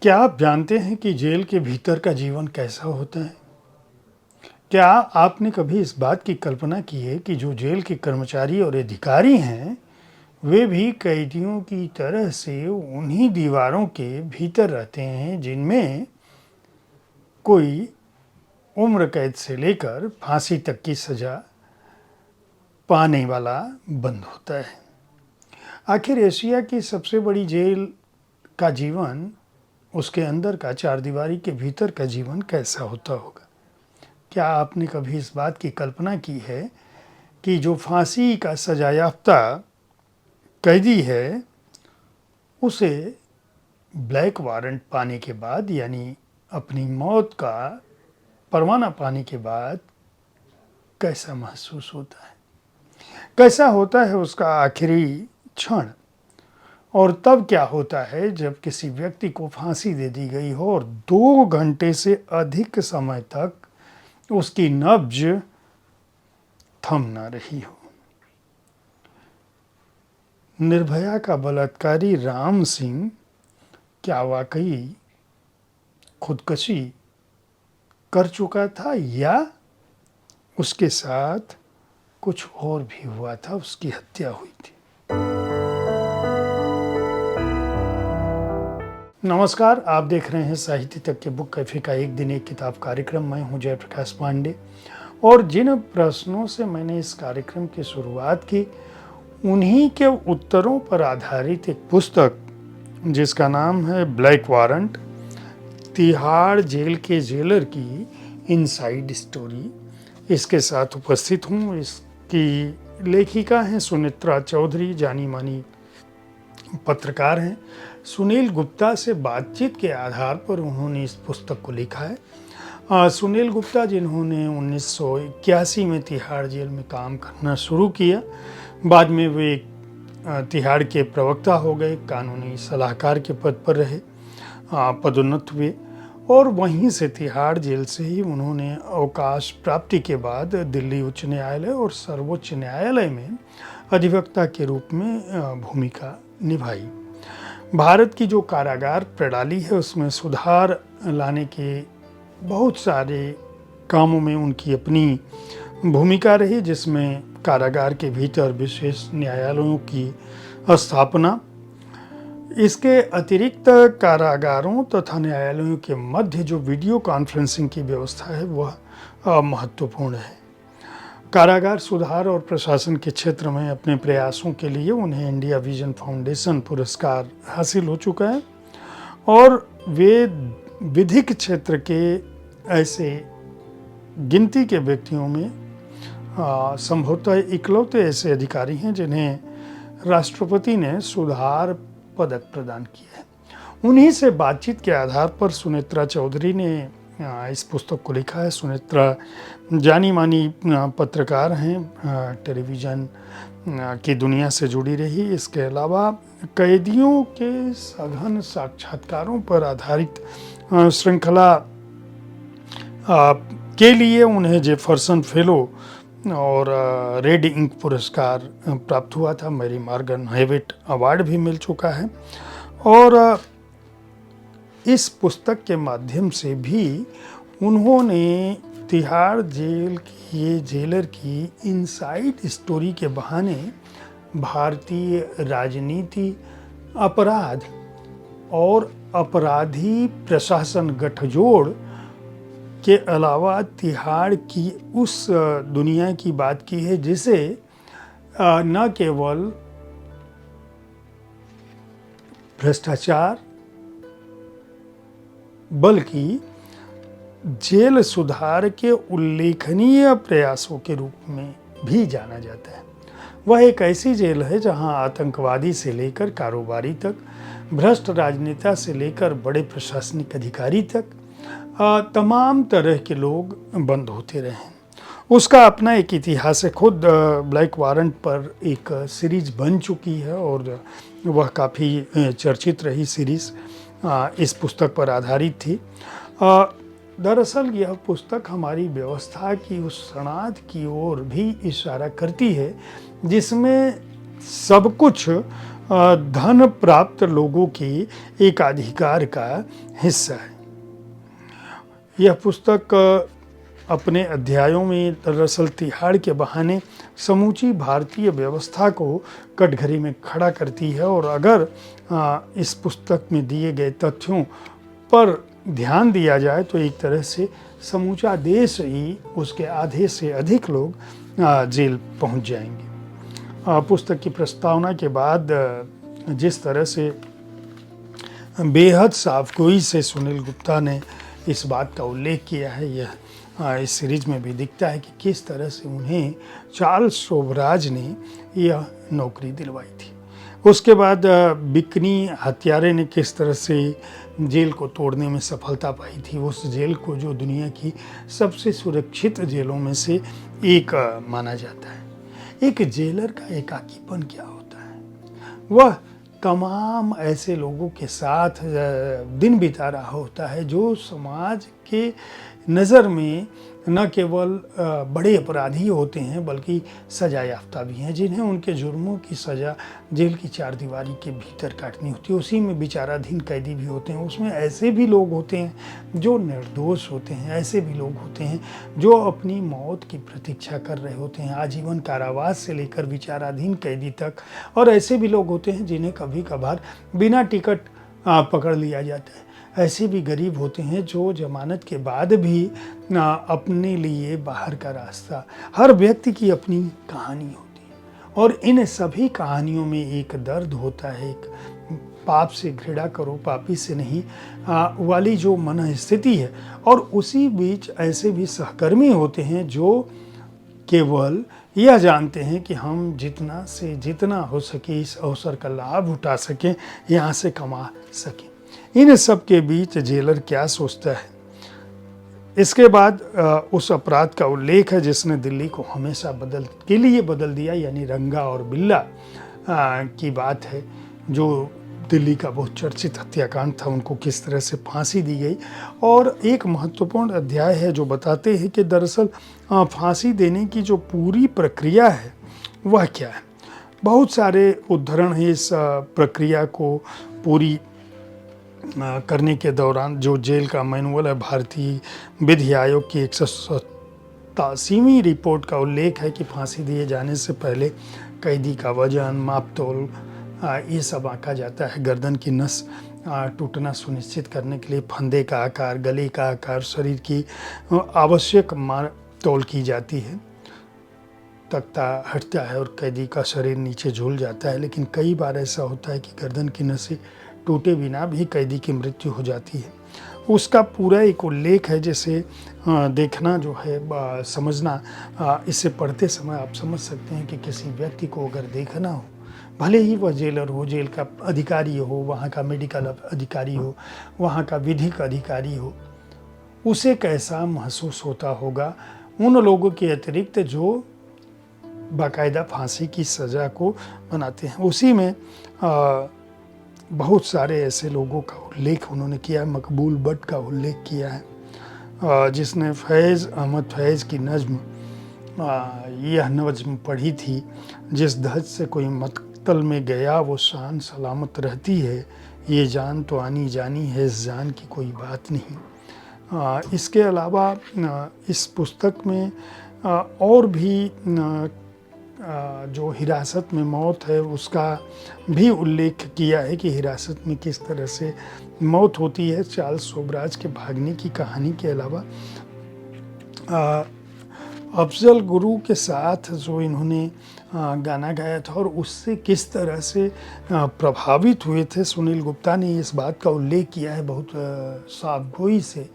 क्या आप जानते हैं कि जेल के भीतर का जीवन कैसा होता है? क्या आपने कभी इस बात की कल्पना की है कि जो जेल के कर्मचारी और अधिकारी हैं, वे भी कैदियों की तरह से उन्हीं दीवारों के भीतर रहते हैं जिनमें कोई उम्र कैद से लेकर फांसी तक की सजा पाने वाला बंद होता है। आखिर एशिया की सबसे बड़ी जेल का जीवन, उसके अंदर का चारदीवारी के भीतर का जीवन कैसा होता होगा? क्या आपने कभी इस बात की कल्पना की है कि जो फांसी का सजा याफ्ता कैदी है, उसे ब्लैक वारंट पाने के बाद, यानी अपनी मौत का परवाना पाने के बाद कैसा महसूस होता है? कैसा होता है उसका आखिरी क्षण? और तब क्या होता है जब किसी व्यक्ति को फांसी दे दी गई हो और 2 घंटे से अधिक समय तक उसकी नब्ज थम ना रही हो? निर्भया का बलात्कारी राम सिंह क्या वाकई खुदकुशी कर चुका था या उसके साथ कुछ और भी हुआ था, उसकी हत्या हुई थी? नमस्कार, आप देख रहे हैं साहित्य तक के बुक कैफे का एक दिन एक किताब कार्यक्रम। मैं हूं जयप्रकाश पांडे और जिन प्रश्नों से मैंने इस कार्यक्रम की शुरुआत की, उन्हीं के उत्तरों पर आधारित एक पुस्तक जिसका नाम है ब्लैक वारंट, तिहाड़ जेल के जेलर की इनसाइड स्टोरी, इसके साथ उपस्थित हूँ। इसकी लेखिका हैं सुनेत्रा चौधरी, जानी मानी पत्रकार हैं। सुनील गुप्ता से बातचीत के आधार पर उन्होंने इस पुस्तक को लिखा है। सुनील गुप्ता, जिन्होंने 1981 में तिहाड़ जेल में काम करना शुरू किया, बाद में वे तिहाड़ के प्रवक्ता हो गए, कानूनी सलाहकार के पद पर रहे, पदोन्नत हुए और वहीं से तिहाड़ जेल से ही उन्होंने अवकाश प्राप्ति के बाद दिल्ली उच्च न्यायालय और सर्वोच्च न्यायालय में अधिवक्ता के रूप में भूमिका निभाई। भारत की जो कारागार प्रणाली है, उसमें सुधार लाने के बहुत सारे कामों में उनकी अपनी भूमिका रही, जिसमें कारागार के भीतर विशेष न्यायालयों की स्थापना, इसके अतिरिक्त कारागारों तथा न्यायालयों के मध्य जो वीडियो कॉन्फ्रेंसिंग की व्यवस्था है वह महत्वपूर्ण है। कारागार सुधार और प्रशासन के क्षेत्र में अपने प्रयासों के लिए उन्हें इंडिया विजन फाउंडेशन पुरस्कार हासिल हो चुका है और वे विधिक क्षेत्र के ऐसे गिनती के व्यक्तियों में संभवतः इकलौते ऐसे अधिकारी हैं जिन्हें राष्ट्रपति ने सुधार पदक प्रदान किया है। उन्हीं से बातचीत के आधार पर सुनेत्रा चौधरी ने इस पुस्तक को लिखा है। सुनेत्रा जानी मानी पत्रकार हैं, टेलीविज़न की दुनिया से जुड़ी रही। इसके अलावा कैदियों के सघन साक्षात्कारों पर आधारित श्रृंखला के लिए उन्हें जेफरसन फेलो और रेड इंक पुरस्कार प्राप्त हुआ था। मैरी मॉर्गन हेविट अवार्ड भी मिल चुका है और इस पुस्तक के माध्यम से भी उन्होंने तिहाड़ जेल के जेलर की इनसाइड स्टोरी के बहाने भारतीय राजनीति, अपराध और अपराधी प्रशासन गठजोड़ के अलावा तिहाड़ की उस दुनिया की बात की है जिसे न केवल भ्रष्टाचार बल्कि जेल सुधार के उल्लेखनीय प्रयासों के रूप में भी जाना जाता है। वह एक ऐसी जेल है जहां आतंकवादी से लेकर कारोबारी तक, भ्रष्ट राजनेता से लेकर बड़े प्रशासनिक अधिकारी तक तमाम तरह के लोग बंद होते रहे। उसका अपना एक इतिहास है। खुद ब्लैक वारंट पर एक सीरीज बन चुकी है और वह काफ़ी चर्चित रही सीरीज़, इस पुस्तक पर आधारित थी। दरअसल यह पुस्तक हमारी व्यवस्था की उस सनाद की ओर भी इशारा करती है जिसमें सब कुछ धन प्राप्त लोगों के एक अधिकार का हिस्सा है। यह पुस्तक अपने अध्यायों में दरअसल तिहाड़ के बहाने समूची भारतीय व्यवस्था को कटघरे में खड़ा करती है, और अगर इस पुस्तक में दिए गए तथ्यों पर ध्यान दिया जाए तो एक तरह से समूचा देश ही, उसके आधे से अधिक लोग जेल पहुंच जाएंगे। पुस्तक की प्रस्तावना के बाद जिस तरह से बेहद साफगोई से सुनील गुप्ता ने इस बात का उल्लेख किया है, यह इस सीरीज में भी दिखता है कि किस तरह से उन्हें चार्ल्स शोभराज ने यह नौकरी दिलवाई थी। उसके बाद बिकनी हत्यारे ने किस तरह से जेल को तोड़ने में सफलता पाई थी, उस जेल को जो दुनिया की सबसे सुरक्षित जेलों में से एक माना जाता है। एक जेलर का एकाकीपन क्या होता है? वह तमाम ऐसे लोगों के साथ दिन बिता रहा होता है जो समाज के नज़र में न केवल बड़े अपराधी होते हैं बल्कि सजा याफ्ता भी हैं, जिन्हें उनके जुर्मों की सज़ा जेल की चार दीवारी के भीतर काटनी होती है। उसी में विचाराधीन कैदी भी होते हैं, उसमें ऐसे भी लोग होते हैं जो निर्दोष होते हैं, ऐसे भी लोग होते हैं जो अपनी मौत की प्रतीक्षा कर रहे होते हैं, आजीवन कारावास से लेकर विचाराधीन कैदी तक। और ऐसे भी लोग होते हैं जिन्हें कभी कभार बिना टिकट पकड़ लिया जाता है। ऐसे भी गरीब होते हैं जो जमानत के बाद भी अपने लिए बाहर का रास्ता, हर व्यक्ति की अपनी कहानी होती है, और इन सभी कहानियों में एक दर्द होता है, एक पाप से घृणा करो पापी से नहीं वाली जो मन स्थिति है। और उसी बीच ऐसे भी सहकर्मी होते हैं जो केवल यह जानते हैं कि हम जितना से जितना हो सके इस अवसर का लाभ उठा सकें, यहाँ से कमा सकें। इन सब के बीच जेलर क्या सोचता है? इसके बाद उस अपराध का उल्लेख है जिसने दिल्ली को हमेशा बदल दिया, यानी रंगा और बिल्ला की बात है, जो दिल्ली का बहुत चर्चित हत्याकांड था। उनको किस तरह से फांसी दी गई, और एक महत्वपूर्ण अध्याय है जो बताते हैं कि दरअसल फांसी देने की जो पूरी प्रक्रिया है वह क्या है। बहुत सारे उदाहरण हैं इस प्रक्रिया को पूरी करने के दौरान। जो जेल का मैनुअल है, भारतीय विधि आयोग की 187वीं रिपोर्ट का उल्लेख है कि फांसी दिए जाने से पहले कैदी का वजन, मापतोल ये सब आंका जाता है। गर्दन की नस टूटना सुनिश्चित करने के लिए फंदे का आकार, गले का आकार, शरीर की आवश्यक तौल की जाती है। तख्ता हटता है और कैदी का शरीर नीचे झूल जाता है, लेकिन कई बार ऐसा होता है कि गर्दन की नसें टूटे बिना भी कैदी की मृत्यु हो जाती है। उसका पूरा एक उल्लेख है जिसे देखना जो है समझना, इसे पढ़ते समय आप समझ सकते हैं कि किसी व्यक्ति को अगर देखना हो, भले ही वह जेलर हो, जेल का अधिकारी हो, वहाँ का मेडिकल अधिकारी हो, वहाँ का विधिक अधिकारी हो, उसे कैसा महसूस होता होगा उन लोगों के अतिरिक्त जो बाकायदा फांसी की सज़ा को बनाते हैं। उसी में बहुत सारे ऐसे लोगों का उल्लेख उन्होंने किया है। मकबूल भट्ट का उल्लेख किया है जिसने फैज़ अहमद फैज़ की नज़्म यह नज़्म पढ़ी थी, जिस धज से कोई मक्तल में गया वो शान सलामत रहती है, ये जान तो आनी जानी है, इस जान की कोई बात नहीं। इसके अलावा इस पुस्तक में और भी जो हिरासत में मौत है उसका भी उल्लेख किया है कि हिरासत में किस तरह से मौत होती है। चार्ल्स शोभराज के भागने की कहानी के अलावा अफजल गुरु के साथ जो इन्होंने गाना गाया था और उससे किस तरह से प्रभावित हुए थे, सुनील गुप्ता ने इस बात का उल्लेख किया है बहुत साफगोई से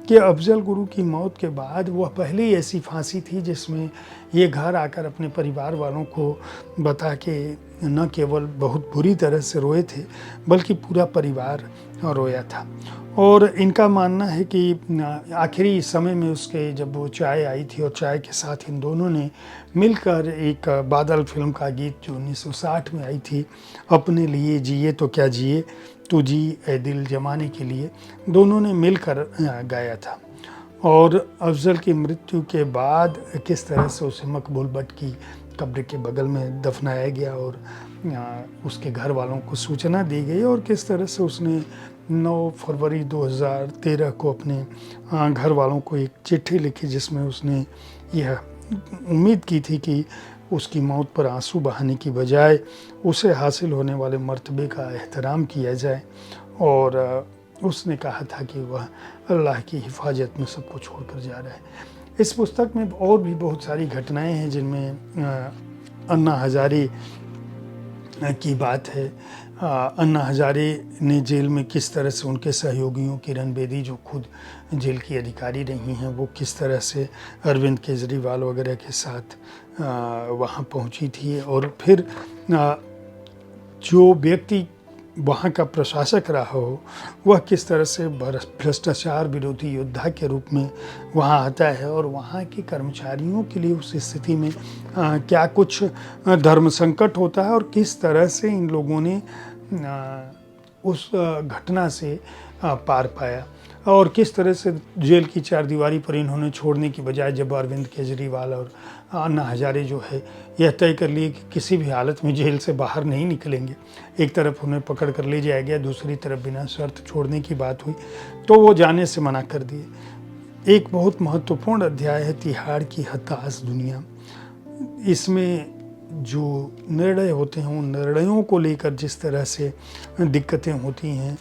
कि अफजल गुरु की मौत के बाद वह पहली ऐसी फांसी थी जिसमें ये घर आकर अपने परिवार वालों को बता के न केवल बहुत बुरी तरह से रोए थे बल्कि पूरा परिवार रोया था। और इनका मानना है कि आखिरी समय में उसके जब वो चाय आई थी और चाय के साथ इन दोनों ने मिलकर एक बादल फिल्म का गीत जो 1960 में आई थी, अपने लिए जिए तो क्या जिए तू जी ए दिल जमाने के लिए, दोनों ने मिलकर गाया था। और अफजल की मृत्यु के बाद किस तरह से उसे मकबूल भट्ट की कब्र के बगल में दफनाया गया और उसके घर वालों को सूचना दी गई और किस तरह से उसने 9 फरवरी 2013 को अपने घर वालों को एक चिट्ठी लिखी जिसमें उसने यह उम्मीद की थी कि उसकी मौत पर आंसू बहाने की बजाय उसे हासिल होने वाले मर्तबे का एहतराम किया जाए। और उसने कहा था कि वह अल्लाह की हिफाजत में सबको छोड़कर जा रहा है। इस पुस्तक में और भी बहुत सारी घटनाएं हैं जिनमें अन्ना हजारे की बात है। अन्ना हजारे ने जेल में किस तरह से उनके सहयोगियों किरण बेदी जो खुद जेल की अधिकारी रही हैं, वो किस तरह से अरविंद केजरीवाल वगैरह के साथ वहाँ पहुँची थी। और फिर जो व्यक्ति वहाँ का प्रशासक रहा हो वह किस तरह से भ्रष्टाचार विरोधी योद्धा के रूप में वहाँ आता है और वहाँ के कर्मचारियों के लिए उस स्थिति में क्या कुछ धर्म संकट होता है और किस तरह से इन लोगों ने उस घटना से पार पाया और किस तरह से जेल की चारदीवारी पर इन्होंने छोड़ने की बजाय जब अरविंद केजरीवाल और अन्ना हजारे जो है यह तय कर लिए कि किसी भी हालत में जेल से बाहर नहीं निकलेंगे, एक तरफ उन्हें पकड़ कर ले जाया गया, दूसरी तरफ बिना शर्त छोड़ने की बात हुई तो वो जाने से मना कर दिए। एक बहुत महत्वपूर्ण अध्याय है तिहाड़ की हताश दुनिया। इसमें जो निर्णय होते हैं उन निर्णयों को लेकर जिस तरह से दिक्कतें होती हैं,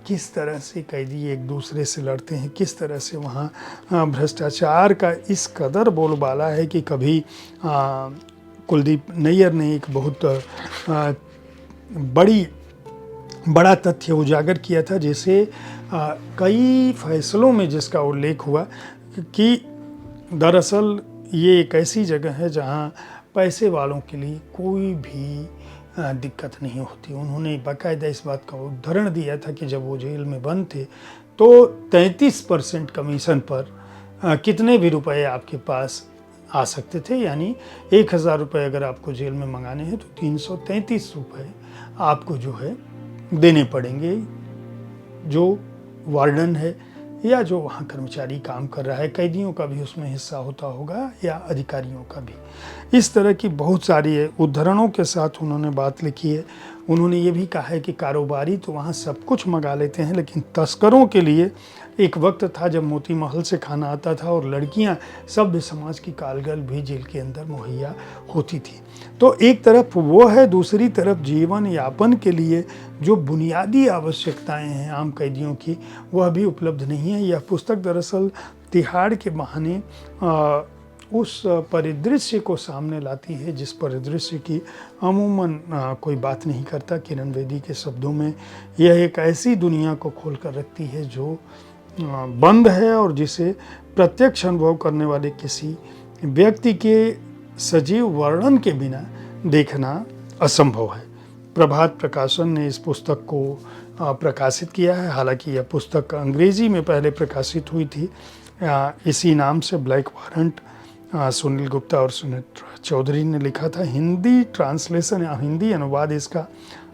किस तरह से कैदी एक दूसरे से लड़ते हैं, किस तरह से वहाँ भ्रष्टाचार का इस कदर बोलबाला है कि कभी कुलदीप नैयर ने एक बहुत बड़ा तथ्य उजागर किया था जिसे कई फैसलों में जिसका उल्लेख हुआ कि दरअसल ये एक ऐसी जगह है जहाँ पैसे वालों के लिए कोई भी दिक्कत नहीं होती। उन्होंने बाकायदा इस बात का उदाहरण दिया था कि जब वो जेल में बंद थे तो 33% कमीशन पर कितने भी रुपए आपके पास आ सकते थे, यानी 1000 रुपये अगर आपको जेल में मंगाने हैं तो 333 रुपये आपको जो है देने पड़ेंगे, जो वार्डन है या जो वहाँ कर्मचारी काम कर रहा है, कैदियों का भी उसमें हिस्सा होता होगा या अधिकारियों का भी। इस तरह की बहुत सारी उदाहरणों के साथ उन्होंने बात लिखी है। उन्होंने ये भी कहा है कि कारोबारी तो वहाँ सब कुछ मंगा लेते हैं लेकिन तस्करों के लिए एक वक्त था जब मोती महल से खाना आता था और लड़कियां सभ्य समाज की कालगल भी जेल के अंदर मुहैया होती थी। तो एक तरफ वो है, दूसरी तरफ जीवन यापन के लिए जो बुनियादी आवश्यकताएं हैं आम कैदियों की वह भी उपलब्ध नहीं है। यह पुस्तक दरअसल तिहाड़ के बहाने उस परिदृश्य को सामने लाती है जिस परिदृश्य की अमूमन कोई बात नहीं करता। किरण बेदी के शब्दों में यह एक ऐसी दुनिया को खोल कर रखती है जो बंद है और जिसे प्रत्यक्ष अनुभव करने वाले किसी व्यक्ति के सजीव वर्णन के बिना देखना असंभव है। प्रभात प्रकाशन ने इस पुस्तक को प्रकाशित किया है। हालांकि यह पुस्तक अंग्रेजी में पहले प्रकाशित हुई थी इसी नाम से, ब्लैक वारंट। सुनील गुप्ता और सुनीता चौधरी ने लिखा था। हिंदी ट्रांसलेशन या हिंदी अनुवाद इसका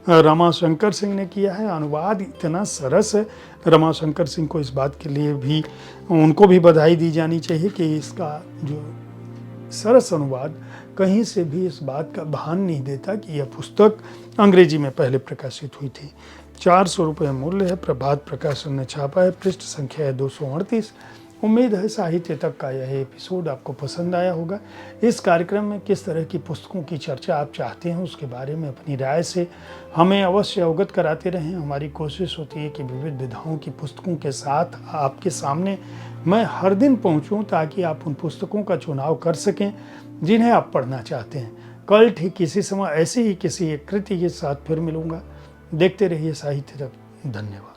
रमाशंकर सिंह ने किया है। अनुवाद इतना सरस है, रमाशंकर सिंह को इस बात के लिए भी उनको भी बधाई दी जानी चाहिए कि इसका जो सरस अनुवाद कहीं से भी इस बात का भान नहीं देता कि यह पुस्तक अंग्रेजी में पहले प्रकाशित हुई थी। 400 रुपये मूल्य है। प्रभात प्रकाशन ने छापा है। पृष्ठ संख्या है 238। उम्मीद है साहित्य तक का यह एपिसोड आपको पसंद आया होगा। इस कार्यक्रम में किस तरह की पुस्तकों की चर्चा आप चाहते हैं उसके बारे में अपनी राय से हमें अवश्य अवगत कराते रहें। हमारी कोशिश होती है कि विविध विधाओं की पुस्तकों के साथ आपके सामने मैं हर दिन पहुंचूं ताकि आप उन पुस्तकों का चुनाव कर सकें जिन्हें आप पढ़ना चाहते हैं। कल ठीक किसी समय ऐसे ही किसी एक कृति के साथ फिर मिलूंगा। देखते रहिए साहित्य तक। धन्यवाद।